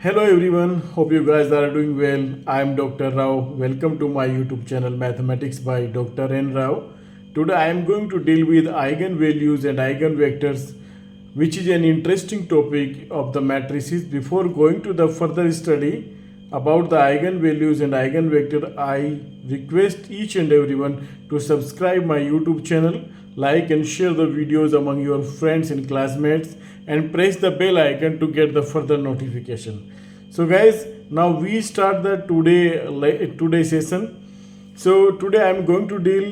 Hello everyone, hope you guys are doing well. I am Dr. Rao. Welcome to my YouTube channel Mathematics by Dr. N. Rao. Today I am going to deal with eigenvalues and eigenvectors, which is an interesting topic of the matrices. Before going to the further study about the eigenvalues and eigenvector, I request each and everyone to subscribe my YouTube channel, like and share the videos among your friends and classmates, and press the bell icon to get the further notification. So guys, now we start the today session. So today I am going to deal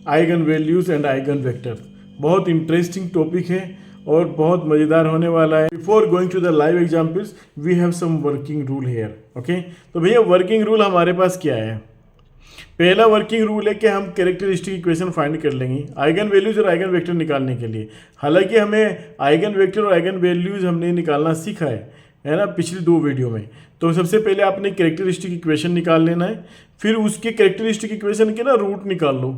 eigenvalues and eigenvectors. बहुत interesting topic है और बहुत मज़ेदार होने वाला है. Before going to the live examples we have some working rule here. Okay, तो भैया वर्किंग रूल हमारे पास क्या है? पहला वर्किंग रूल है कि हम कैरेक्टरिस्टिक इक्वेशन फाइंड कर लेंगे आइगन वैल्यूज और आइगन वेक्टर निकालने के लिए. हालांकि हमें आइगन वेक्टर और आइगन वैल्यूज हमने निकालना सीखा है ना, पिछली दो वीडियो में. तो सबसे पहले आपने कैरेक्टरिस्टिक इक्वेशन निकाल लेना है, फिर उसके कैरेक्टरिस्टिक इक्वेशन के ना रूट निकाल लो,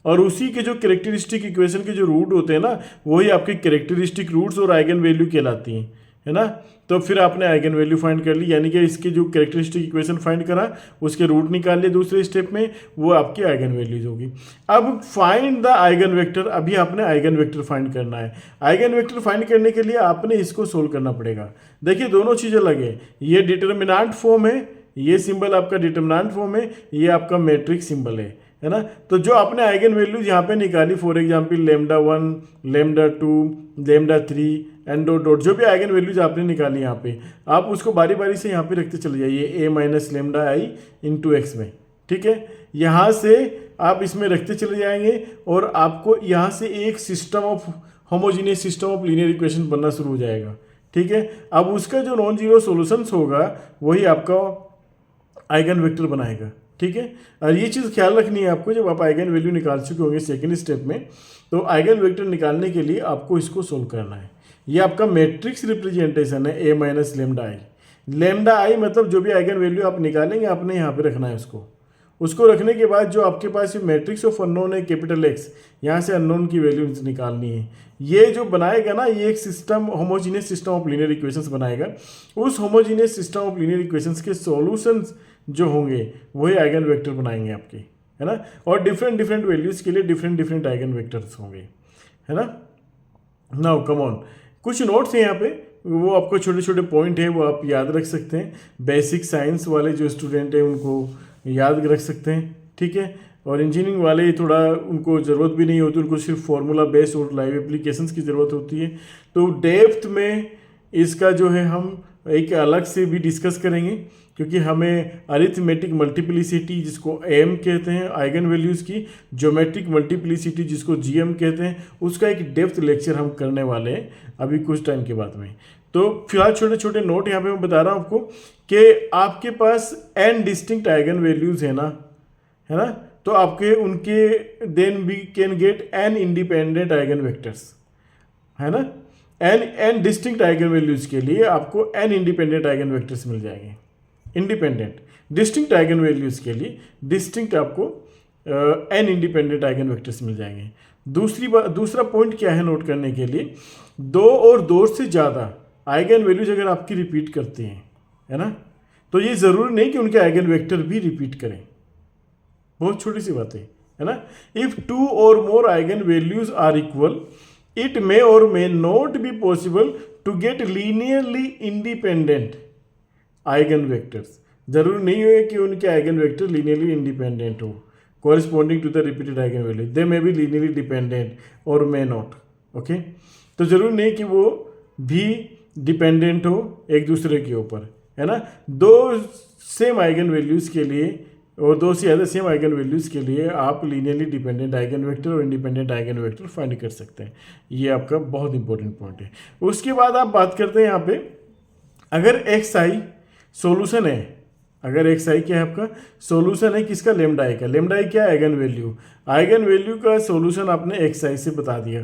और उसी के जो कैरेक्टरिस्टिक इक्वेशन के जो रूट होते हैं ना, वही आपके कैरेक्टरिस्टिक रूट्स और आइगन वैल्यू कहलाती हैं, है ना. तो फिर आपने आइगन वैल्यू फाइंड कर ली, यानी कि इसके जो कैरेक्टरिस्टिक इक्वेशन फाइंड करा उसके रूट निकाल लिए दूसरे स्टेप में, वो आपकी आइगन वैल्यूज होगी. अब फाइंड द आइगन वेक्टर. अभी आपने आइगन वेक्टर फाइंड करना है. आइगन वेक्टर फाइंड करने के लिए आपने इसको सोल्व करना पड़ेगा. देखिए दोनों चीज़ें अलग है. ये डिटर्मिनेंट फॉर्म है, ये सिंबल आपका डिटर्मिनेंट फॉर्म है, ये आपका मैट्रिक्स सिंबल है ना. तो जो आपने आइगन वैल्यूज यहाँ पे निकाली, for example lambda 1, lambda 2, lambda 3 and dot dot, जो भी आइगन वैल्यूज आपने निकाली यहाँ पे, आप उसको बारी बारी से यहाँ पे रखते चले जाइए A minus lambda I into X में. ठीक है, यहाँ से आप इसमें रखते चले जाएंगे और आपको यहाँ से एक system of homogeneous system of linear equation बनना शुरू हो जाएगा. ठीक है, अब उसका जो नॉन जीरो सोल्यूशंस होगा वही आपका आइगन वेक्टर बनाएगा. ठीक है, और ये चीज़ ख्याल रखनी है आपको, जब आप आइगन वैल्यू निकाल चुके होंगे सेकंड स्टेप में, तो आइगन वेक्टर निकालने के लिए आपको इसको सोल्व करना है. ये आपका मैट्रिक्स रिप्रेजेंटेशन है A minus lambda I. Lambda I मतलब जो भी आइगन वैल्यू आप निकालेंगे आपने यहाँ पे रखना है उसको रखने के बाद जो आपके पास ये मैट्रिक्स ऑफ अननोन है कैपिटल एक्स, यहाँ से अननोन की वैल्यू निकालनी है. ये जो बनाएगा ना, ये एक system homogeneous system of linear equations बनाएगा. उस homogeneous system of linear equations के सॉल्यूशंस जो होंगे वही आइगन वेक्टर बनाएंगे आपके, है ना. और डिफरेंट डिफरेंट वैल्यूज़ के लिए डिफरेंट डिफरेंट आइगन वेक्टर्स होंगे, है ना. नाउ कम ऑन, कुछ नोट्स हैं यहाँ पे, वो आपको छोटे छोटे पॉइंट हैं वो आप याद रख सकते हैं. बेसिक साइंस वाले जो स्टूडेंट हैं उनको याद रख सकते हैं. ठीक है, और इंजीनियरिंग वाले थोड़ा उनको ज़रूरत भी नहीं होती, उनको सिर्फ फार्मूला बेस्ड और लाइव एप्लीकेशंस की ज़रूरत होती है. तो डेप्थ में इसका जो है हम एक अलग से भी डिस्कस करेंगे, क्योंकि हमें अरिथमेटिक मल्टीप्लिसिटी जिसको एम कहते हैं आइगन वैल्यूज़ की, ज्योमेट्रिक मल्टीप्लिसिटी जिसको जीएम कहते हैं, उसका एक डेप्थ लेक्चर हम करने वाले हैं अभी कुछ टाइम के बाद में. तो फिलहाल छोटे छोटे नोट यहाँ पे मैं बता रहा हूँ आपको कि आपके पास एन डिस्टिंक्ट आइगन वैल्यूज़ है ना, तो आपके उनके then we can get n independent eigen vectors, है ना. एन डिस्टिंक्ट आइगन वैल्यूज़ के लिए आपको एन इंडिपेंडेंट आइगन वेक्टर्स मिल जाएंगे. इंडिपेंडेंट डिस्टिंक्ट आइगन वैल्यूज़ के लिए डिस्टिंक्ट आपको एन इंडिपेंडेंट आइगन वेक्टर्स मिल जाएंगे. दूसरा पॉइंट क्या है नोट करने के लिए, दो और दो से ज़्यादा आइगन वैल्यूज अगर आपकी रिपीट करते हैं, है ना, तो ये ज़रूरी नहीं कि उनके आइगन वेक्टर भी रिपीट करें. बहुत छोटी सी बात है ना. If two or more eigen values are equal, it may or may not be possible to get linearly independent eigen vectors. जरूरी नहीं है कि उनके आइगन वेक्टर लीनियरली इंडिपेंडेंट हो corresponding to the repeated eigen value. They may be linearly dependent or may not. Okay, तो जरूरी नहीं कि वो भी डिपेंडेंट हो एक दूसरे के ऊपर, है ना. दो सेम आइगन वैल्यूज़ के लिए और दो से ज़्यादा सेम आइगन वैल्यूज़ के लिए आप लीनियरली डिपेंडेंट आइगन वेक्टर और इंडिपेंडेंट आइगन वेक्टर फाइंड कर सकते हैं. ये आपका बहुत इंपॉर्टेंट पॉइंट है. उसके बाद आप बात करते हैं यहाँ पे, अगर एक्स आई सोल्यूशन है, अगर एक्स आई क्या है आपका सोल्यूशन है किसका, लेमडा आई का. लेमडा आई क्या है, आइगन वैल्यू का सोल्यूशन आपने एक्स आई से बता दिया,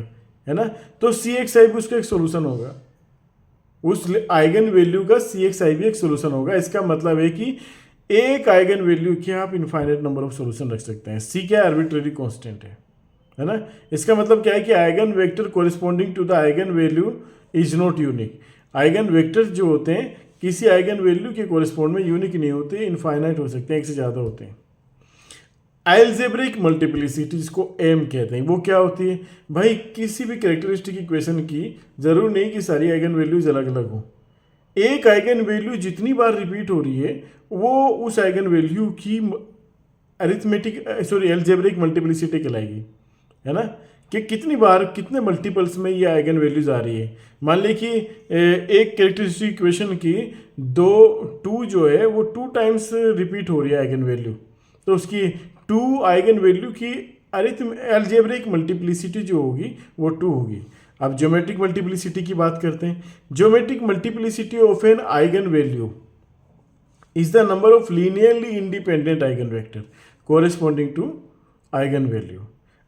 है ना. तो सी एक्स आई भी उसका एक सोल्यूशन होगा, उस आइगन वैल्यू का सी एक्स आई भी एक सोल्यूशन होगा. इसका मतलब है कि एक आइगन वैल्यू के आप इनफाइनाइट नंबर ऑफ सोल्यूशन रख सकते हैं. सी क्या आर्बिट्रेरी कांस्टेंट है ना. इसका मतलब क्या है कि eigen vector corresponding to the eigen value is not unique. Eigen vectors जो होते हैं किसी आइगन वैल्यू के कोरिस्पोंड में यूनिक नहीं होते, इनफाइनाइट हो सकते हैं, एक से ज़्यादा होते हैं। अलजेब्रिक मल्टीप्लिसिटी जिसको एम कहते हैं, वो क्या होती है भाई, किसी भी कैरेक्टरिस्टिक इक्वेशन की जरूर नहीं कि सारी आइगन वैल्यूज अलग अलग हो, एक आइगन वैल्यू जितनी बार रिपीट हो रही है वो उस आइगन वैल्यू की अलजेब्रिक मल्टीप्लिसिटी कहलाएगी, है ना, कि कितनी बार कितने मल्टीपल्स में ये आइगन वैल्यूज आ रही है। मान ली कि एक कैरेक्टरिस्टिक इक्वेशन की टू जो है वो 2 टाइम्स रिपीट हो रही है आइगन वैल्यू, तो उसकी 2 आइगन वैल्यू की अलजेब्रिक मल्टीप्लिसिटी जो होगी वो 2 होगी। अब ज्योमेट्रिक मल्टीप्लिसिटी की बात करते हैं। Geometric multiplicity of an eigen value is the number of linearly independent eigen vector corresponding to eigen value.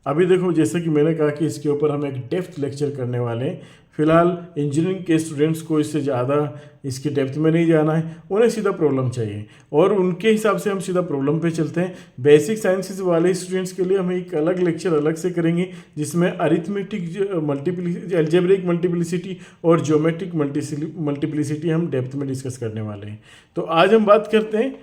अभी देखो, जैसे कि मैंने कहा कि इसके ऊपर हम एक डेप्थ लेक्चर करने वाले हैं। फिलहाल इंजीनियरिंग के स्टूडेंट्स को इससे ज़्यादा इसकी डेप्थ में नहीं जाना है, उन्हें सीधा प्रॉब्लम चाहिए और उनके हिसाब से हम सीधा प्रॉब्लम पे चलते हैं। बेसिक साइंसेस वाले स्टूडेंट्स के लिए हम एक अलग लेक्चर अलग से करेंगे जिसमें अरिथमेटिक अलजेब्रिक मल्टीप्लिसिटी और ज्योमेट्रिक मल्टीप्लिसिटी हम डेप्थ में डिस्कस करने वाले हैं। तो आज हम बात करते हैं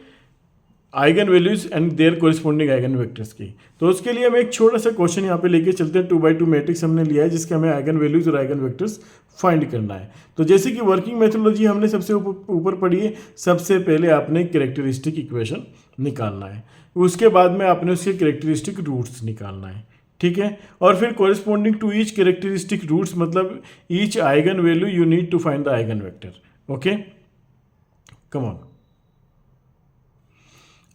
eigen values and their corresponding eigen vectors की। तो उसके लिए हम एक छोटा सा क्वेश्चन यहाँ पे लेके चलते हैं। 2x2 मैट्रिक्स हमने लिया है जिसके हमें आइगन वैल्यूज और आइगन वेक्टर्स फाइंड करना है। तो जैसे कि वर्किंग मेथोडोलॉजी हमने सबसे ऊपर पढ़ी है, सबसे पहले आपने कैरेक्टरिस्टिक इक्वेशन निकालना है, उसके बाद में आपने उसके कैरेक्टरिस्टिक रूट्स निकालना है, ठीक है, और फिर corresponding to each characteristic roots मतलब each eigen value you need to find the eigen vector. Okay, come on.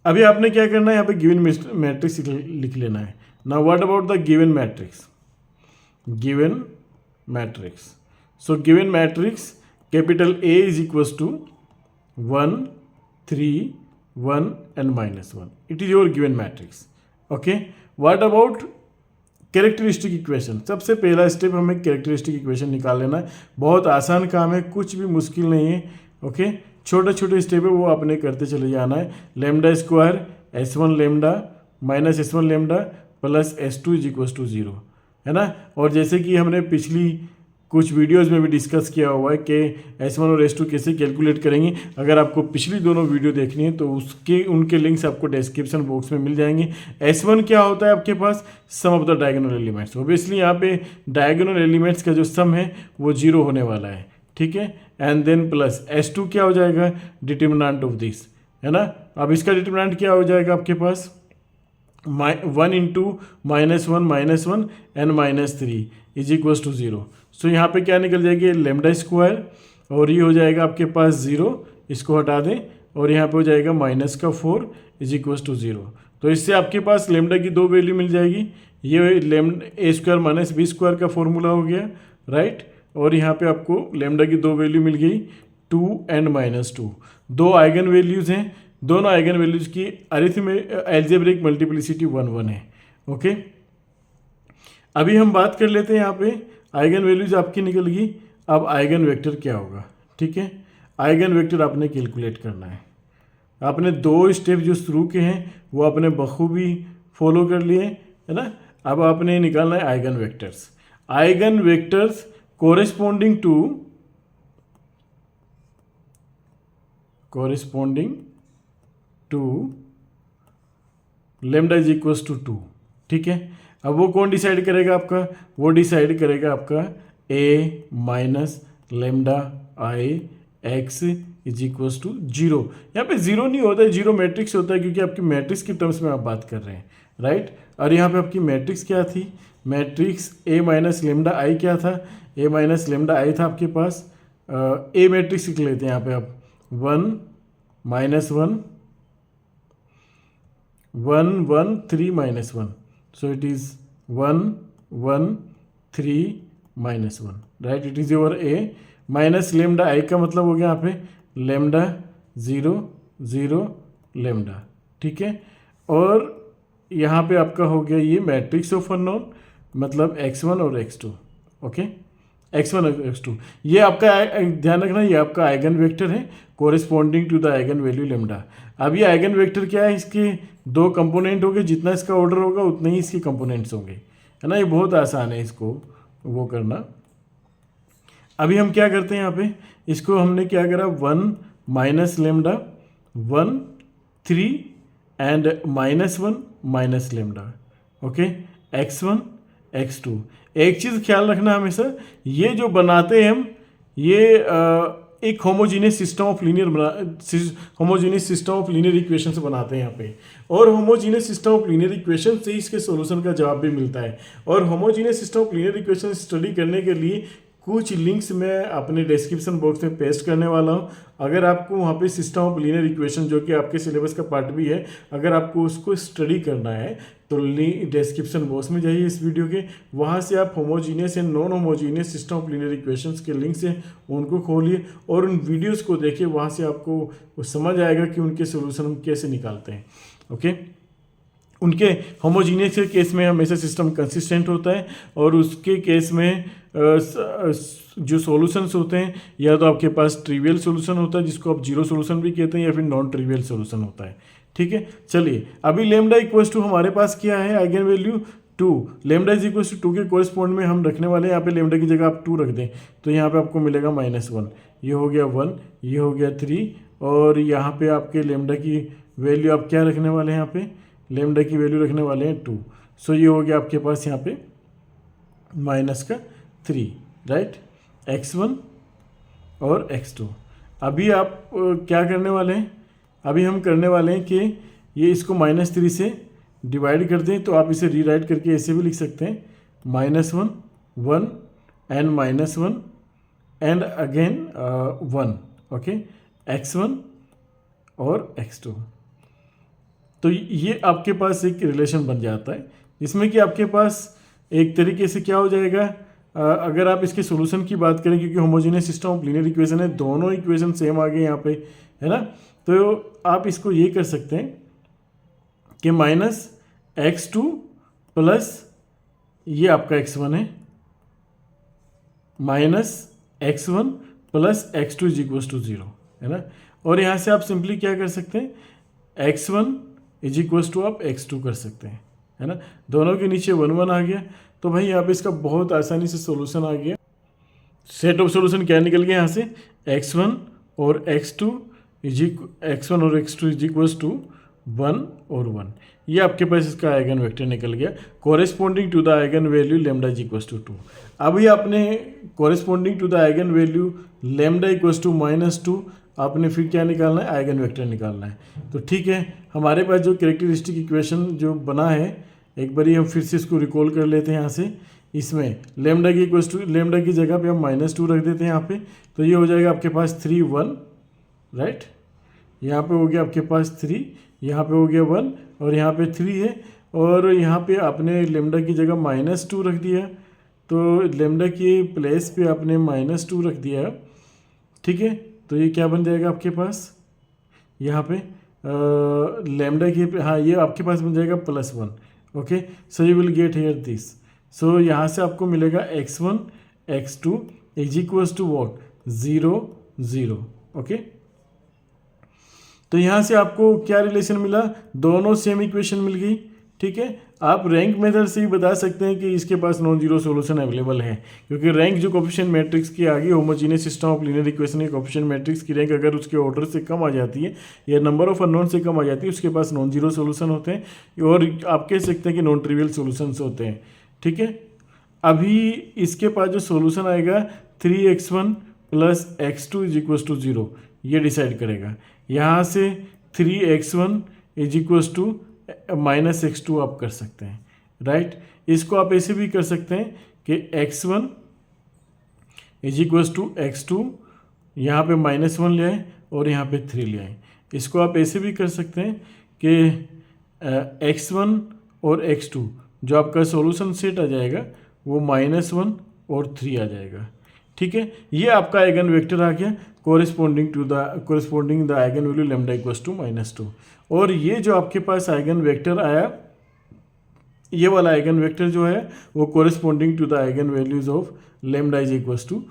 अभी आपने क्या करना है, यहाँ पे गिवन मैट्रिक्स लिख लेना है। Now what about the given matrix? Given matrix, so given matrix capital A is equals to 1 3 1 and -1, it is your given matrix. Okay, what about characteristic equation? सबसे पहला स्टेप हमें कैरेक्टरिस्टिक इक्वेशन निकाल लेना है। बहुत आसान काम है, कुछ भी मुश्किल नहीं है। ओके, छोटे छोटे स्टेप है वो आपने करते चले जाना है। Lambda square S1 lambda minus S1 lambda plus S2 is equal to 0, है ना। और जैसे कि हमने पिछली कुछ वीडियोस में भी डिस्कस किया हुआ है कि S1 और S2 कैसे कैलकुलेट करेंगे। अगर आपको पिछली दोनों वीडियो देखनी है तो उनके लिंक्स आपको डिस्क्रिप्शन बॉक्स में मिल जाएंगे। S1 क्या होता है आपके पास? Sum of the diagonal elements. Obviously यहाँ पे डायगोनल एलिमेंट्स का जो सम है वो 0 होने वाला है, ठीक है। एंड देन प्लस S2 क्या हो जाएगा? डिटर्मिनेंट ऑफ दिस, है ना। अब इसका डिटर्मिनेंट क्या हो जाएगा आपके पास? 1 into -1 and -3 is equal to 0। So यहाँ पे क्या निकल जाएगी? लेमडा स्क्वायर, और ये हो जाएगा आपके पास 0, इसको हटा दें, और यहाँ पे हो जाएगा -4 इज इक्वल टू 0। तो इससे आपके पास लेमडा की 2 वैल्यू मिल जाएगी। ये A square minus B square का फॉर्मूला हो गया, राइट। और यहाँ पे आपको लेमडा की 2 वैल्यू मिल गई, 2 and -2। 2 आइगन वैल्यूज़ हैं, दोनों आइगन वैल्यूज़ की अलजेब्रिक मल्टीप्लिसिटी 1 1 है। ओके, अभी हम बात कर लेते हैं। यहाँ पे आइगन वैल्यूज़ आपकी निकल गई। अब आइगन वेक्टर क्या होगा? ठीक है, आइगन वेक्टर आपने कैलकुलेट करना है। आपने 2 स्टेप जो शुरू के हैं वो आपने बखूबी फॉलो कर लिए, है ना। अब आपने निकालना है eigen vectors. Eigen vectors corresponding to lambda is equals to 2, ठीक है। अब वो कौन डिसाइड करेगा आपका? वो डिसाइड करेगा आपका A minus lambda I X is equals to 0। यहाँ पे 0 नहीं होता है, 0 मैट्रिक्स होता है क्योंकि आपकी मैट्रिक्स की टर्म्स में आप बात कर रहे हैं, राइट। और यहाँ पे आपकी मैट्रिक्स क्या थी? मैट्रिक्स A माइनस लेमडा आई क्या था? A माइनस लेमडा आई था आपके पास। A मैट्रिक्स लिख लेते हैं यहाँ पे आप 1 -1 1 1 3 -1, so it is 1 1 3 -1, right. It is your A minus lambda आई का मतलब हो गया यहाँ पे लेमडा 0 0 लेमडा, ठीक है। और यहाँ पे आपका हो गया ये मैट्रिक्स ऑफ अननोन, मतलब x1 और x2। ओके, x1 और x2 ये आपका ध्यान रखना, ये आपका आइगन वेक्टर है corresponding to the eigen value lambda. अब ये आइगन वेक्टर क्या है? इसके 2 कंपोनेंट होंगे, जितना इसका ऑर्डर होगा उतने ही इसके कंपोनेंट्स होंगे, है ना। ये बहुत आसान है इसको वो करना। अभी हम क्या करते हैं यहाँ पे, इसको हमने क्या करा 1 minus lambda 1 3 and -1 minus lambda. Okay, x1 x2। एक चीज़ ख्याल रखना हमेशा, ये जो बनाते हैं हम, ये एक homogeneous system of linear equations बनाते हैं यहाँ पे। और homogeneous system of linear equation से इसके सॉल्यूशन का जवाब भी मिलता है। और homogeneous system of linear equation study करने के लिए कुछ लिंक्स मैं अपने डिस्क्रिप्शन बॉक्स में पेस्ट करने वाला हूँ। अगर आपको वहाँ पे सिस्टम ऑफ लीनियर इक्वेशन, जो कि आपके सिलेबस का पार्ट भी है, अगर आपको उसको स्टडी करना है तो डिस्क्रिप्शन बॉक्स में जाइए इस वीडियो के, वहाँ से आप homogeneous and non homogeneous system of linear equations के लिंक्स हैं उनको खोलिए और उन वीडियोस को देखिए। वहाँ से आपको समझ आएगा कि उनके सोल्यूशन हम कैसे निकालते हैं। ओके, उनके होमोजीनियस के केस में हमेशा सिस्टम कंसिस्टेंट होता है और उसके केस में जो सॉल्यूशंस होते हैं, या तो आपके पास ट्रिवियल सॉल्यूशन होता है जिसको आप जीरो सॉल्यूशन भी कहते हैं, या फिर नॉन ट्रिवियल सॉल्यूशन होता है। ठीक है, चलिए अभी लेमडा इक्वल्स टू हमारे पास क्या है, eigen value 2। Lambda is equals to 2 के कोरिस्पोंड में हम रखने वाले हैं, यहाँ पे लेमडा की जगह आप 2 रख दें तो यहाँ पे आपको मिलेगा -1। ये हो गया 1, ये हो गया 3, और यहाँ पे आपके लेमडा की वैल्यू आप क्या रखने वाले हैं, यहाँ पे लेमडा की वैल्यू रखने वाले हैं 2। सो ये हो गया आपके पास यहाँ पे -3, राइट, x1 और x2। अभी आप क्या करने वाले हैं, अभी हम करने वाले हैं कि ये इसको -3 से डिवाइड कर दें, तो आप इसे रीराइट करके ऐसे भी लिख सकते हैं, -1 1 and -1 and again 1। Okay, x1 और x2। तो ये आपके पास एक रिलेशन बन जाता है जिसमें कि आपके पास एक तरीके से क्या हो जाएगा, अगर आप इसके सॉल्यूशन की बात करें, क्योंकि homogeneous system of linear equation है, दोनों इक्वेशन सेम आ गए यहाँ पे, है ना, तो आप इसको ये कर सकते हैं कि -x2 प्लस ये आपका x1 है, -x1 plus x2 is equal to 0, है ना। और यहाँ से आप सिंपली क्या कर सकते हैं, x1 इज इक्वल टू आप x2 कर सकते हैं, है ना। दोनों के नीचे 1 1 आ गया, तो भाई यहाँ पे इसका बहुत आसानी से सॉल्यूशन आ गया। सेट ऑफ सॉल्यूशन क्या निकल गया यहाँ से, x1 और x2 इज इक्वल टू 1 और 1। ये आपके पास इसका आइगन वेक्टर निकल गया corresponding to the eigen value lambda is equal to 2। अभी आपने corresponding to the eigen value lambda equal to -2 आपने फिर क्या निकालना है, आइगन वेक्टर निकालना है। तो ठीक है, हमारे पास जो कैरेक्टरिस्टिक इक्वेशन जो बना है, एक बारी हम फिर से इसको रिकॉल कर लेते हैं यहाँ से। इसमें लेमडा की जगह पे हम -2 रख देते हैं यहाँ पे, तो ये हो जाएगा आपके पास 3 1, राइट। यहाँ पे हो गया आपके पास 3, यहाँ पे हो गया 1 और यहाँ पे 3 है, और यहाँ पे आपने लेमडा की जगह -2 रख दिया, तो लेमडा की प्लेस पे आपने -2 रख दिया, ठीक है। तो ये क्या बन जाएगा आपके पास, यहाँ पे लेमडा की, हाँ, ये आपके पास बन जाएगा +1। Okay, so you will get here this. So यहाँ से आपको मिलेगा x1 x2 is equal to what, 0 0। Okay, तो यहाँ से आपको क्या रिलेशन मिला, दोनों सेम इक्वेशन मिल गई। ठीक है, आप रैंक मेथड से ही बता सकते हैं कि इसके पास नॉन जीरो सॉल्यूशन अवेलेबल है, क्योंकि रैंक जो कोफिशिएंट मैट्रिक्स की आ गई homogeneous system of linear equation के कोफिशिएंट मैट्रिक्स की रैंक अगर उसके ऑर्डर से कम आ जाती है या नंबर ऑफ अननोन से कम आ जाती है, उसके पास नॉन जीरो सॉल्यूशन होते हैं, और आप कह सकते हैं कि नॉन ट्रिवियल सॉल्यूशंस होते हैं। ठीक है, अभी इसके पास जो सॉल्यूशन आएगा 3x1 plus x2 is equal to 0, ये डिसाइड करेगा। यहाँ से 3x1 is equal to -x2 आप कर सकते हैं, राइट। इसको आप ऐसे भी कर सकते हैं कि x1 is equal to x2, यहाँ पे -1 ले आए और यहाँ पे 3 ले आए। इसको आप ऐसे भी कर सकते हैं कि x1 और x2 जो आपका सॉल्यूशन सेट आ जाएगा वो -1 और 3 आ जाएगा। ठीक है, ये आपका आइगन वेक्टर आ गया corresponding the eigen value lambda equals to -2। और ये जो आपके पास आइगन वेक्टर आया, ये वाला आइगन वेक्टर जो है वो corresponding to the eigen values of lambda is equals to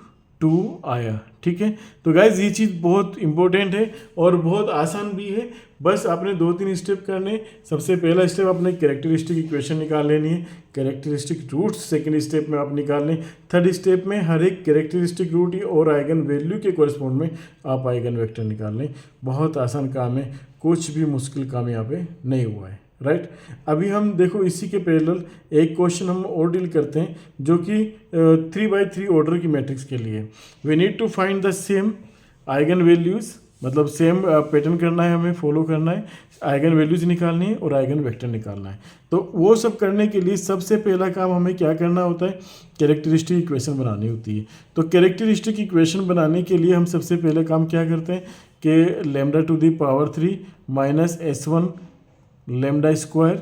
2 2 आया। ठीक है, तो गाइज ये चीज़ बहुत इंपॉर्टेंट है और बहुत आसान भी है। बस आपने 2-3 स्टेप करने। सबसे पहला स्टेप आपने कैरेक्टरिस्टिक इक्वेशन निकाल लेनी है, कैरेक्टरिस्टिक रूट्स सेकंड स्टेप में आप निकाल लें, थर्ड स्टेप में हर एक कैरेक्टरिस्टिक रूट और आइगन वैल्यू के कोरिस्पोंड में आप आइगन वेक्टर निकाल लें। बहुत आसान काम है, कुछ भी मुश्किल काम यहाँ पे नहीं हुआ है, राइट। अभी हम देखो इसी के पैरेलल एक क्वेश्चन हम और डील करते हैं जो कि 3x3 ऑर्डर की मैट्रिक्स के लिए। We need to find the same eigen values, मतलब सेम पैटर्न करना है, हमें फॉलो करना है, आइगन वैल्यूज़ निकालनी है और आइगन वेक्टर निकालना है। तो वो सब करने के लिए सबसे पहला काम हमें क्या करना होता है, कैरेक्टरिस्टिक इक्वेशन बनानी होती है। तो कैरेक्टरिस्टिक इक्वेशन बनाने के लिए हम सबसे पहले काम क्या करते हैं कि λ⁴ minus S1 lambda square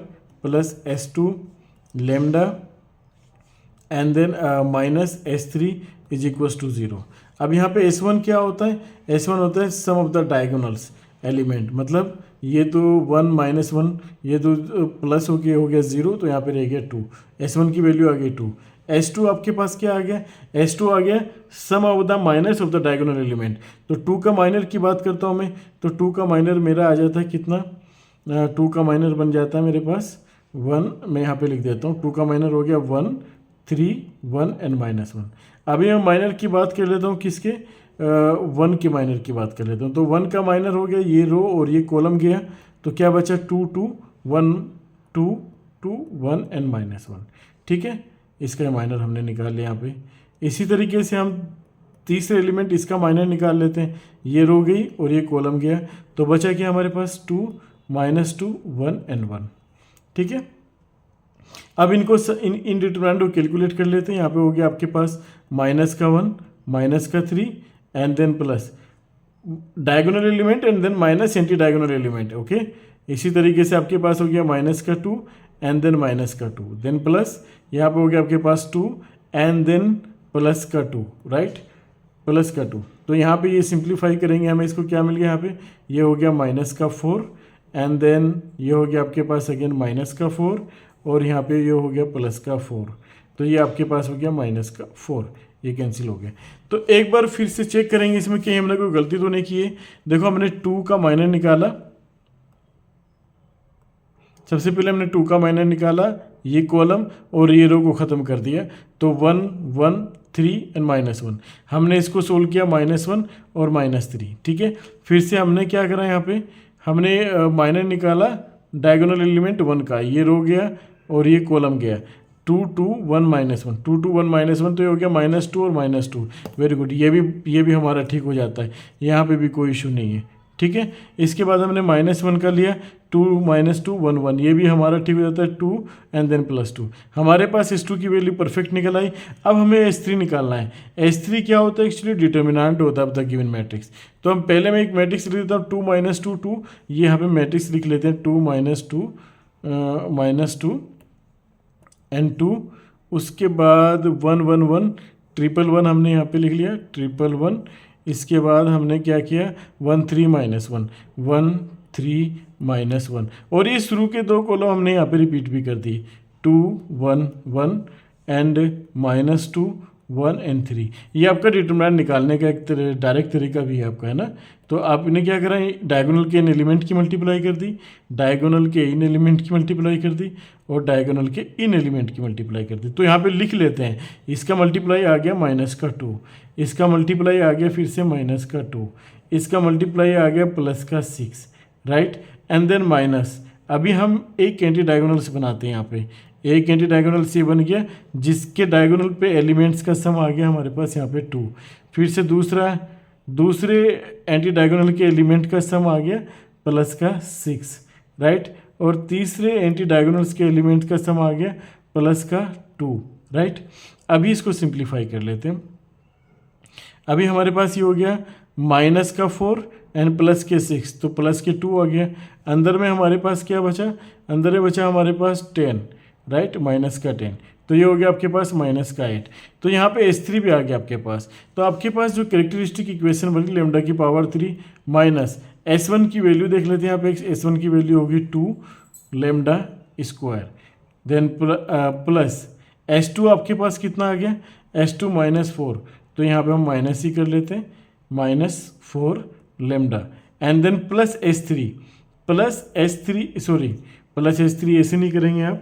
plus S2 lambda and then minus S3 is equals to 0। अब यहाँ पे S1 क्या होता है, S1 होता है सम ऑफ द डायगोनल्स एलिमेंट, मतलब ये तो 1 माइनस 1, ये तो प्लस हो गया 0, तो यहाँ पे रह गया 2, S1 की वैल्यू आ गई 2। S2 आपके पास क्या आ गया, S2 आ गया sum of the minus of the diagonal element. तो 2 का माइनर की बात करता हूँ मैं, तो 2 का माइनर मेरा आ जाता है कितना, 2 का माइनर बन जाता है मेरे पास 1, मैं यहाँ पे लिख देता हूँ 2 का माइनर हो गया 1 3 1 एंड -1। अभी मैं माइनर की बात कर लेता हूँ, किसके 1 के माइनर की बात कर लेता हूँ। तो 1 का माइनर हो गया ये रो और ये कॉलम गया, तो क्या बचा 2 2 1 2 2 1 एंड -1। ठीक है, इसका माइनर हमने निकाल लिया यहाँ पे। इसी तरीके से हम तीसरे एलिमेंट इसका माइनर निकाल लेते हैं, ये रो गई और ये कॉलम गया, तो बचा क्या हमारे पास 2 -2 1 एंड 1। ठीक है, अब इनको इन डिटरमिनेंट को कैलकुलेट कर लेते हैं। यहाँ पे हो गया आपके पास -1 -3 and then plus diagonal element and then minus anti diagonal element. Okay, इसी तरीके से आपके पास हो गया -2 एंड देन -2 देन प्लस यहाँ पे हो गया आपके पास 2 एंड देन +2, राइट, +2। तो यहाँ पे ये सिंप्लीफाई करेंगे, हमें इसको क्या मिल गया यहाँ पे, ये हो गया -4 एंड देन ये हो गया आपके पास अगेन -4 और यहाँ पे ये हो गया +4। तो ये आपके पास हो गया -4, ये कैंसिल हो गया। तो एक बार फिर से चेक करेंगे इसमें कहीं हमने कोई गलती तो नहीं की है। देखो हमने 2 का माइनर निकाला, सबसे पहले हमने 2 का माइनर निकाला, ये कॉलम और ये रो को ख़त्म कर दिया, तो 1 1 3 एंड -1। हमने इसको सोल्व किया -1 और -3। ठीक है, फिर से हमने क्या करा, यहाँ पे हमने माइनर निकाला डायगोनल एलिमेंट 1 का, ये रो गया और ये कॉलम गया, 2 2 1 -1 2 2 1 -1, तो ये हो गया -2 और -2। वेरी गुड, ये भी हमारा ठीक हो जाता है, यहाँ पे भी कोई इशू नहीं है। ठीक है, इसके बाद हमने -1 का लिया, 2 -2 1 1, ये भी हमारा ठीक हो जाता है 2 एंड देन +2। हमारे पास S2 की वैल्यू परफेक्ट निकल आई। अब हमें S3 निकालना है। S3 क्या होता है, एक्चुअली डिटर्मिनेंट होता है द गिवन मैट्रिक्स। तो हम पहले मैं एक मैट्रिक्स लिख देता हूँ 2 -2 2, ये यहाँ पे मैट्रिक्स लिख लेते हैं 2 -2 एंड 2, उसके बाद 1 1 1 1 1 हमने यहाँ पे लिख लिया 1 1 1। इसके बाद हमने क्या किया 1 3 -1 1 3 -1, और ये शुरू के 2 कॉलम हमने यहाँ पे रिपीट भी कर दी 2 1 1 एंड -2 1 एंड 3। ये आपका डिटरमिनेंट निकालने का एक डायरेक्ट तरीका भी है आपका, है ना। तो आपने क्या करा, डायगोनल के इन एलिमेंट की मल्टीप्लाई कर दी, डायगोनल के इन एलिमेंट की मल्टीप्लाई कर दी और डायगोनल के इन एलिमेंट की मल्टीप्लाई कर दी। तो यहाँ पे लिख लेते हैं, इसका मल्टीप्लाई आ गया -2, इसका मल्टीप्लाई आ गया फिर से -2, इसका मल्टीप्लाई आ गया +6, राइट, एंड देन माइनस। अभी हम एक एंटी डायगोनल से बनाते हैं, यहाँ पे एक एंटी डायगोनल से बन गया जिसके डायगोनल पे एलिमेंट्स का सम आ गया हमारे पास यहाँ पे 2। फिर से दूसरे एंटी डायगोनल के एलिमेंट का सम आ गया +6, राइट, और तीसरे एंटी डायगोनल्स के एलिमेंट का सम आ गया +2, राइट। अभी इसको सिंप्लीफाई कर लेते हैं। अभी हमारे पास ये हो गया -4 एंड +6, तो +2 आ गया। अंदर में हमारे पास क्या बचा, अंदर में बचा हमारे पास 10, राइट, -10, तो ये हो गया आपके पास -8। तो यहाँ पे S3 भी आ गया आपके पास। तो आपके पास जो कैरेक्टरिस्टिक इक्वेशन बनी λ⁴ माइनस S1 की वैल्यू देख लेते हैं। यहाँ पे S1 की वैल्यू होगी 2 λ², देन प्लस S2 आपके पास कितना आ गया, S2 -4, तो यहाँ पे हम माइनस ही कर लेते हैं, -4 lambda and then plus S3 ऐसे नहीं करेंगे आप,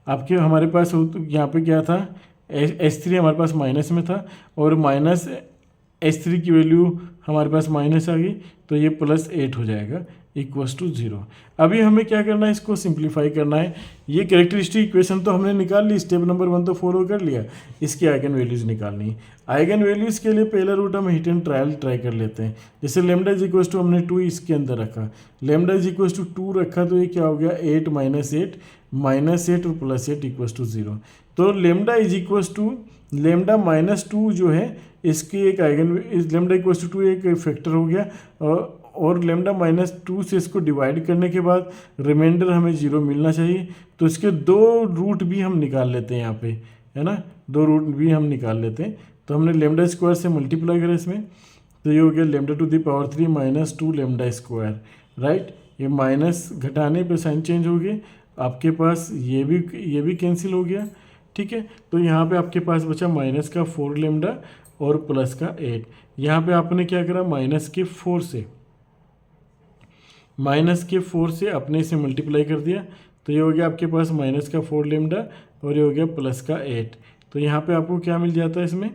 आपके हमारे पास यहाँ पे क्या था, S3 हमारे पास माइनस में था और माइनस S3 की वैल्यू हमारे पास माइनस आ गई, तो ये +8 हो जाएगा =0। अभी हमें क्या करना है, इसको सिंप्लीफाई करना है। ये कैरेक्टरिस्टिक इक्वेशन तो हमने निकाल ली, स्टेप नंबर 1 तो फॉलो कर लिया, इसकी आइगन वैल्यूज़ निकालनी है। आइगन वैल्यूज़ के लिए पहला रूट हम हिट एंड ट्राई कर लेते हैं। जैसे लेमडा = हमने 2 इसके अंदर रखा, लेमडा = 2 रखा, तो ये क्या हो गया 8 -8 और +8 =0। तो लेमडा -2 जो है इसकी एक आइगन, लेमडा =2 एक फैक्टर हो गया, और लेमडा -2 से इसको डिवाइड करने के बाद रिमाइंडर हमें 0 मिलना चाहिए। तो इसके 2 रूट भी हम निकाल लेते हैं यहाँ पे, है ना, 2 रूट भी हम निकाल लेते हैं। तो हमने लेमडा स्क्वायर से मल्टीप्लाई करा इसमें, तो ये हो गया λ⁴ -2 लेमडा स्क्वायर, राइट। ये माइनस घटाने पे साइन चेंज हो गए, आपके पास ये भी कैंसिल हो गया, ठीक है। तो यहाँ पे आपके पास बचा -4 लेमडा और +8। यहाँ पे आपने क्या करा, -4 से अपने से मल्टीप्लाई कर दिया, तो ये हो गया आपके पास -4 लेमडा और ये हो गया +8। तो यहाँ पे आपको क्या मिल जाता है इसमें,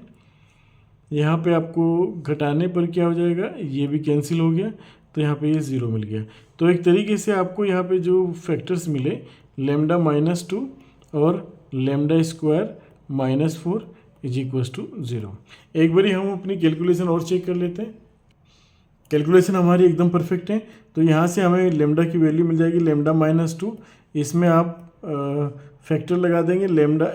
यहाँ पे आपको घटाने पर क्या हो जाएगा, ये भी कैंसिल हो गया, तो यहाँ पे ये 0 मिल गया। तो एक तरीके से आपको यहाँ पे जो फैक्टर्स मिले, लेमडा -2 और लेमडा स्क्वायर -4 =0। एक बारी हम अपनी कैलकुलेशन और चेक कर लेते हैं। कैलकुलेशन हमारी एकदम परफेक्ट है, तो यहाँ से हमें लेमडा की वैल्यू मिल जाएगी लेमडा -2, इसमें आप फैक्टर लगा देंगे lambda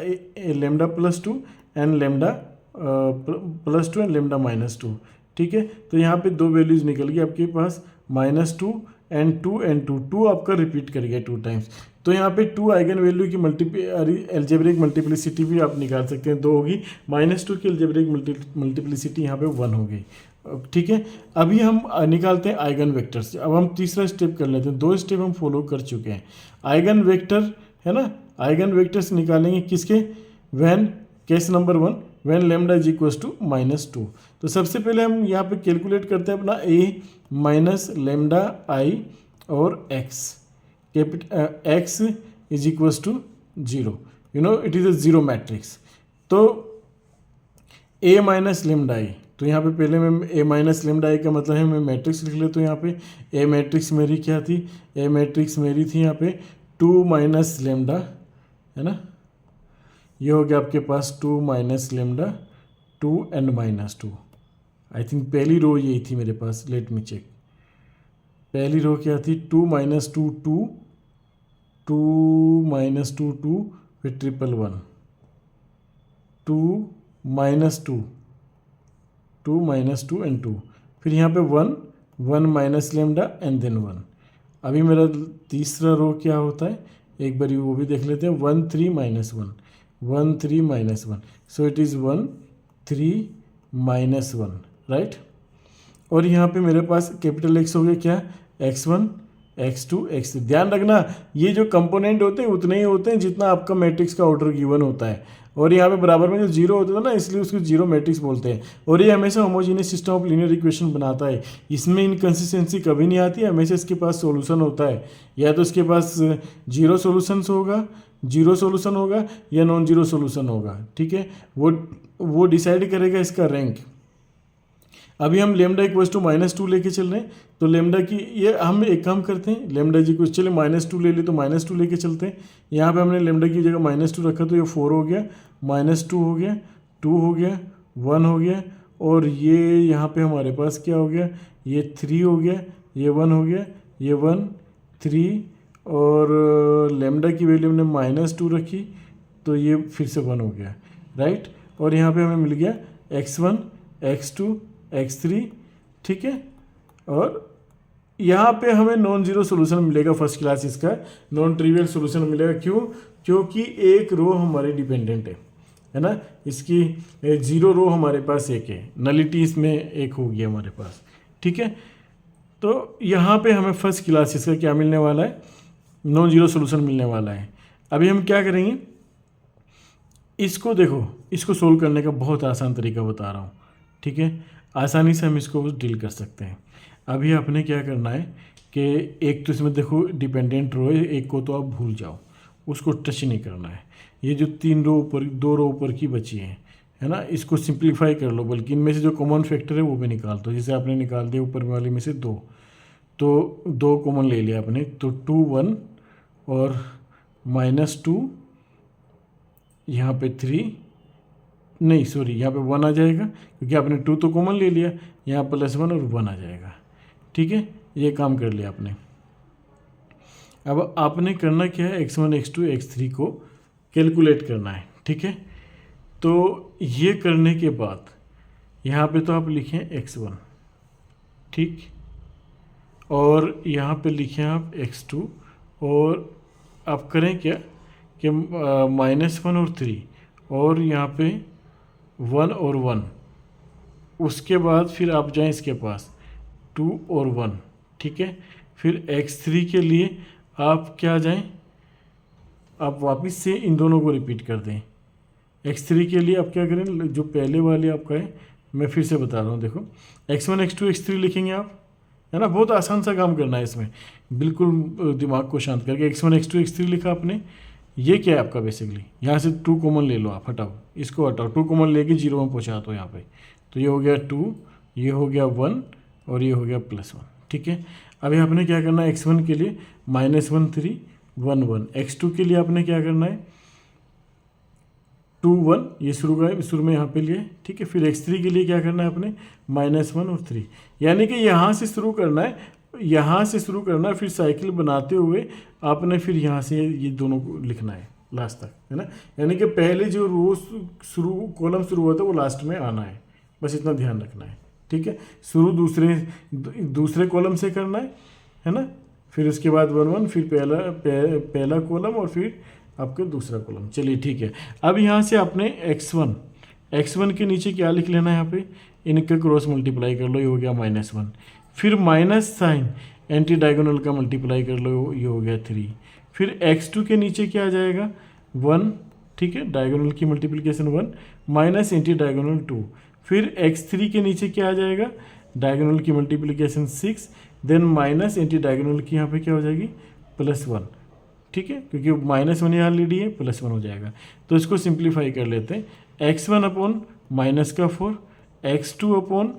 +2 and lambda +2 and lambda -2, ठीक है। तो यहाँ पे 2 वैल्यूज़ निकल गई आपके पास, -2 एंड 2 आपका रिपीट कर गया 2 टाइम्स। तो यहाँ पे 2 आइगन वैल्यू की एल्जेब्रिक मल्टीप्लिसिटी भी आप निकाल सकते हैं, 2 होगी। -2 की एल्जेब्रिक मल्टीप्लिसिटी यहाँ पे 1 हो गई, ठीक है। अभी हम निकालते हैं आइगन वेक्टर्स। अब हम तीसरा स्टेप कर लेते हैं, 2 स्टेप हम फॉलो कर चुके हैं। आइगन वेक्टर है ना, आइगन वेक्टर्स निकालेंगे किसके, केस नंबर 1 व्हेन लेमडा =-2। तो सबसे पहले हम यहाँ पे कैलकुलेट करते हैं अपना a माइनस लेमडा i और x =0, it is a zero matrix. तो a माइनस लेमडा i, तो यहाँ पे पहले मैं a माइनस लेमडा i का मतलब है मैं मैट्रिक्स लिख लेता हूँ। यहाँ पे a मैट्रिक्स मेरी क्या थी, a मैट्रिक्स मेरी थी यहाँ पे 2 माइनस लेमडा, है ना, ये हो गया आपके पास 2 minus lambda 2 and -2। I think पहली रो यही थी मेरे पास, लेट मी चेक। पहली रो क्या थी, 2 - 2 2, 2 - 2 2, फिर 1 2 -2 2 -2 एंड 2, फिर यहाँ पे 1 माइनस लेमडा एंड देन 1। अभी मेरा तीसरा रो क्या होता है, एक बार वो भी देख लेते हैं, 1 3 -1, सो इट इज़ 1 3 -1, राइट। और यहाँ पे मेरे पास कैपिटल X हो गया क्या, x1 x2 x3। ध्यान रखना ये जो कंपोनेंट होते हैं उतने ही होते हैं जितना आपका मैट्रिक्स का ऑर्डर गिवन होता है, और यहाँ पे बराबर में जो 0 होता था ना, इसलिए उसको जीरो मैट्रिक्स बोलते हैं। और ये हमेशा homogeneous system of linear equation बनाता है, इसमें इनकन्सिस्टेंसी कभी नहीं आती है, हमेशा इसके पास सॉल्यूशन होता है। या तो इसके पास जीरो सॉल्यूशन होगा या नॉन जीरो सॉल्यूशन होगा, ठीक है। वो डिसाइड करेगा इसका रैंक। अभी हम लेमडा =-2 लेके चल रहे हैं, तो लेमडा की ये हम एक काम करते हैं, लेमडा चले -2 ले ले, तो -2 लेके चलते हैं। यहाँ पे हमने लेमडा की जगह -2 रखा, तो ये 4 हो गया, -2 हो गया, 2 हो गया, 1 हो गया, और ये यहाँ पे हमारे पास क्या हो गया, ये 3 हो गया, ये 1 हो गया, ये 1 3, और लेमडा की वैल्यू हमने -2 रखी, तो ये फिर से 1 हो गया, राइट। और यहाँ पे हमें मिल गया x1 x2 x3, ठीक है। और यहाँ पे हमें नॉन जीरो सोल्यूशन मिलेगा, फर्स्ट क्लास इसका नॉन ट्रिवियल सोल्यूशन मिलेगा। क्यों, क्योंकि एक रो हमारी डिपेंडेंट है ना, इसकी 0 रो हमारे पास एक है, नलिटी इसमें एक होगी हमारे पास, ठीक है। तो यहाँ पे हमें फर्स्ट क्लास इसका क्या मिलने वाला है, नॉन जीरो सोल्यूशन मिलने वाला है। अभी हम क्या करेंगे, इसको देखो, इसको सोल्व करने का बहुत आसान तरीका बता रहा हूँ, ठीक है, आसानी से हम इसको डील कर सकते हैं। अभी आपने क्या करना है कि एक तो इसमें देखो डिपेंडेंट रो है, एक को तो आप भूल जाओ, उसको टच नहीं करना है। ये जो 3 रो ऊपर 2 रो ऊपर की बची हैं, है ना, इसको सिंप्लीफाई कर लो, बल्कि इनमें से जो कॉमन फैक्टर है वो भी निकाल दो। जैसे आपने निकाल दिया ऊपर वाले में से 2, तो 2 कॉमन ले लिया आपने, तो 2 1 और -2, यहाँ पे 3 नहीं सॉरी यहाँ पे 1 आ जाएगा, क्योंकि आपने 2 तो कॉमन ले लिया, यहाँ +1 और 1 आ जाएगा। ठीक है, ये काम कर लिया आपने। अब आपने करना क्या है, x1 x2 x3 को कैलकुलेट करना है। ठीक है, तो ये करने के बाद यहाँ पे तो आप लिखें x1, ठीक, और यहाँ पे लिखें आप x2, और आप करें क्या कि -1 और 3, और यहाँ पे 1 और 1, उसके बाद फिर आप जाएं इसके पास 2 और 1। ठीक है, फिर x3 के लिए आप क्या जाएं, आप वापस से इन दोनों को रिपीट कर दें। x3 के लिए आप क्या करें, जो पहले वाले आपका है, मैं फिर से बता रहा हूँ, देखो x1 x2 x3 लिखेंगे आप, है ना, बहुत आसान सा काम करना है इसमें, बिल्कुल दिमाग को शांत करके। x1 x2 x3 लिखा आपने, ये क्या है आपका बेसिकली, यहाँ से 2 कॉमन ले लो, आप हटाओ, इसको हटाओ, 2 कॉमन लेके 0 में पहुँचा दो यहाँ पे, तो ये हो गया 2, ये हो गया 1 और ये हो गया +1। ठीक है, अभी आपने क्या करना है, x1 के लिए -1 3 1 1, x2 के लिए आपने क्या करना है 2 1, ये शुरू में यहाँ पे लिए। ठीक है, फिर x3 के लिए क्या करना है आपने -1 और 3, यानी कि यहाँ से शुरू करना है, यहाँ से शुरू करना है, फिर साइकिल बनाते हुए आपने फिर यहाँ से ये दोनों को लिखना है लास्ट तक, है ना, यानी कि पहले जो रो कॉलम शुरू होता है वो लास्ट में आना है, बस इतना ध्यान रखना है। ठीक है, शुरू दूसरे कॉलम से करना है ना, फिर उसके बाद 1 1, फिर पहला कॉलम और फिर आपके दूसरा कॉलम। चलिए ठीक है, अब यहाँ से आपने x1 के नीचे क्या लिख लेना है, यहाँ पे इनका क्रॉस मल्टीप्लाई कर लो, ये हो गया -1, फिर माइनस साइन एंटी डायगोनल का मल्टीप्लाई कर लो, ये हो गया 3, फिर x2 के नीचे क्या आ जाएगा 1, ठीक है, डायगोनल की मल्टीप्लिकेशन 1 माइनस एंटी डायगोनल 2, फिर x3 के नीचे क्या आ जाएगा डायगोनल की multiplication 6, then minus anti diagonal की यहाँ पे क्या हो जाएगी +1। ठीक है, क्योंकि -1 यहाँ ऑलरेडी है, +1 हो जाएगा, तो इसको सिंप्लीफाई कर लेते हैं। x1 upon -4, x2 upon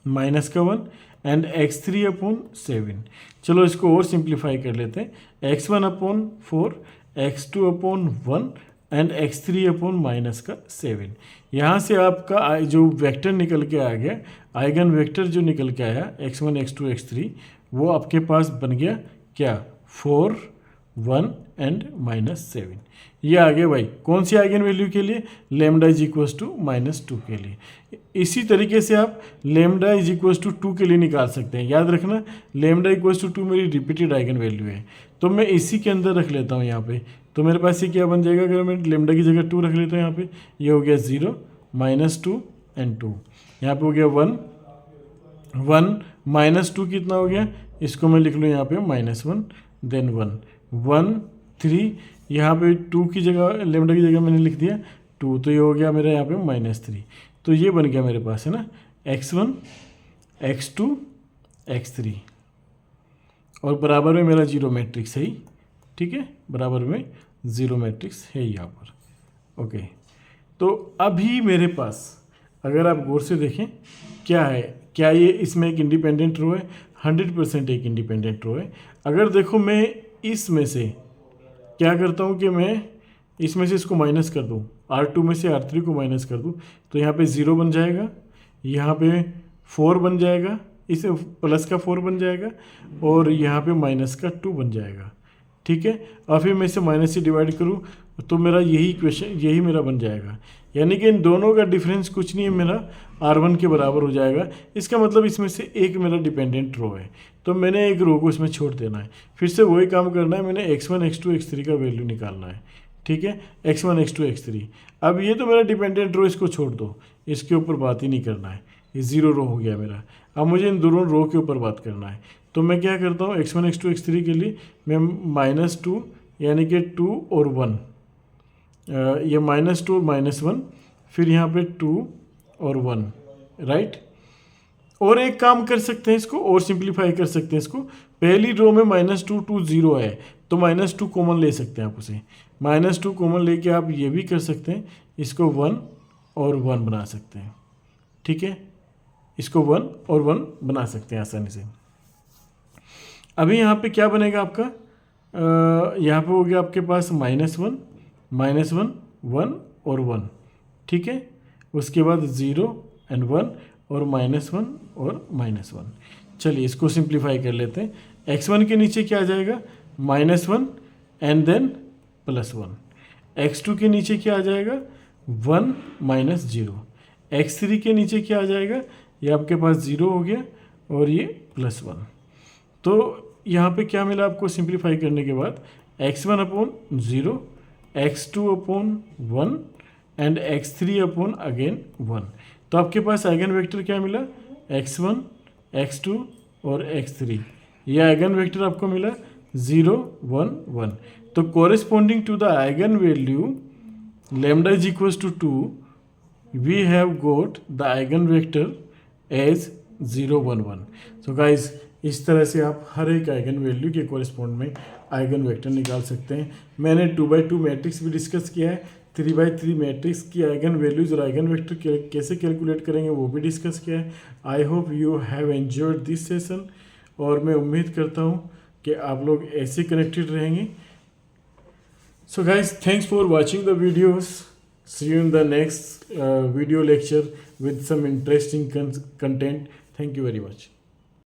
-1 and x3 upon 7। चलो इसको और सिंप्लीफाई कर लेते हैं, x1 upon 4, x2 upon 1 and x3 upon -7। यहाँ से आपका जो वेक्टर निकल के आ गया, आइगन वेक्टर जो निकल के आया x1 x2 x3, वो आपके पास बन गया क्या 4 1 एंड -7। ये आ गया भाई कौन सी आइगन वैल्यू के लिए, लेमडा इज इक्वल्स टू -2 के लिए। इसी तरीके से आप लेमडा इज इक्वल्स टू 2 के लिए निकाल सकते हैं। याद रखना लेमडा इक्वल्स टू 2 मेरी रिपीटेड आइगन वैल्यू है, तो मैं इसी के अंदर रख लेता हूँ यहाँ पे, तो मेरे पास ये क्या बन जाएगा, अगर मैं लेमडा की जगह 2 रख लेता हूँ यहाँ पे, ये हो गया 0 -2 एंड 2, यहाँ पे हो गया 1 -2 कितना हो गया, इसको मैं लिख लूँ यहाँ पे -1 देन 1 3, यहाँ पे 2 की जगह लेमडा की जगह मैंने लिख दिया 2, तो ये हो गया मेरा यहाँ पे -3, तो ये बन गया मेरे पास, है ना, x1 x2 x3 और बराबर में मेरा 0 मैट्रिक्स है ही। ठीक है, बराबर में 0 मैट्रिक्स है यहाँ पर। ओके, तो अभी मेरे पास अगर आप गौर से देखें क्या है, क्या ये इसमें एक इंडिपेंडेंट रो है, 100% एक इंडिपेंडेंट रो है। अगर देखो मैं इसमें से क्या करता हूँ कि मैं इसमें से इसको माइनस कर दूँ, R2 में से R3 को माइनस कर दूँ, तो यहाँ पे 0 बन जाएगा, यहाँ पे 4 बन जाएगा, इसे प्लस का 4 बन जाएगा और यहाँ पे माइनस का 2 बन जाएगा। ठीक है, और फिर मैं इसे माइनस से डिवाइड करूँ तो मेरा यही इक्वेशन यही मेरा बन जाएगा, यानी कि इन दोनों का डिफरेंस कुछ नहीं है, मेरा R1 के बराबर हो जाएगा। इसका मतलब इसमें से एक मेरा डिपेंडेंट रो है, तो मैंने एक रो को इसमें छोड़ देना है, फिर से वही काम करना है, मैंने x1 x2 x3 का वैल्यू निकालना है। ठीक है, x1 x2 x3, अब ये तो मेरा डिपेंडेंट रो, इसको छोड़ दो, इसके ऊपर बात ही नहीं करना है, ये 0 रो हो गया मेरा। अब मुझे इन दोनों रो के ऊपर बात करना है, तो मैं क्या करता हूँ x1 x2 x3 के लिए मैं -2 यानी कि 2 और 1, ये -2 और -1, फिर यहाँ पे 2 और 1, राइट। और एक काम कर सकते हैं इसको और सिंप्लीफाई कर सकते हैं इसको। पहली रो में -2 0 है तो -2 कॉमन ले सकते हैं आप उसे। -2 कॉमन लेके आप ये भी कर सकते हैं, इसको 1 और 1 बना सकते हैं। ठीक है, इसको 1 और 1 बना सकते हैं आसानी से। अभी यहाँ पे क्या बनेगा आपका, यहाँ पे हो गया आपके पास -1 1 और 1। ठीक है, उसके बाद 0 एंड 1 और -1 और -1। चलिए इसको सिंप्लीफाई कर लेते हैं। x1 के नीचे क्या आ जाएगा, -1 एंड देन +1। x2 के नीचे क्या आ जाएगा, 1 -0। x3 के नीचे क्या आ जाएगा, ये आपके पास 0 हो गया और ये +1। तो यहाँ पे क्या मिला आपको सिंप्लीफाई करने के बाद, x1 upon 0, x2 upon 1 and x3 upon again 1। तो आपके पास आइगन वेक्टर क्या मिला, x1 x2 और x3। ये आइगन वेक्टर आपको मिला 0 1 1। तो corresponding to the eigen value lambda is equals to 2, we have got the eigen vector as 0 1 1। So guys इस तरह से आप हर एक आइगन वैल्यू के कोरिस्पॉन्ड में आइगन वेक्टर निकाल सकते हैं। मैंने 2x2 मैट्रिक्स भी डिस्कस किया है, 3x3 मैट्रिक्स की आइगन वैल्यूज और आइगन वेक्टर कैसे कैलकुलेट करेंगे वो भी डिस्कस किया है। I hope you have enjoyed this session और मैं उम्मीद करता हूँ कि आप लोग ऐसे कनेक्टेड रहेंगे। So guys thanks for watching the videos, see you in the next video lecture with some interesting content. Thank you very much.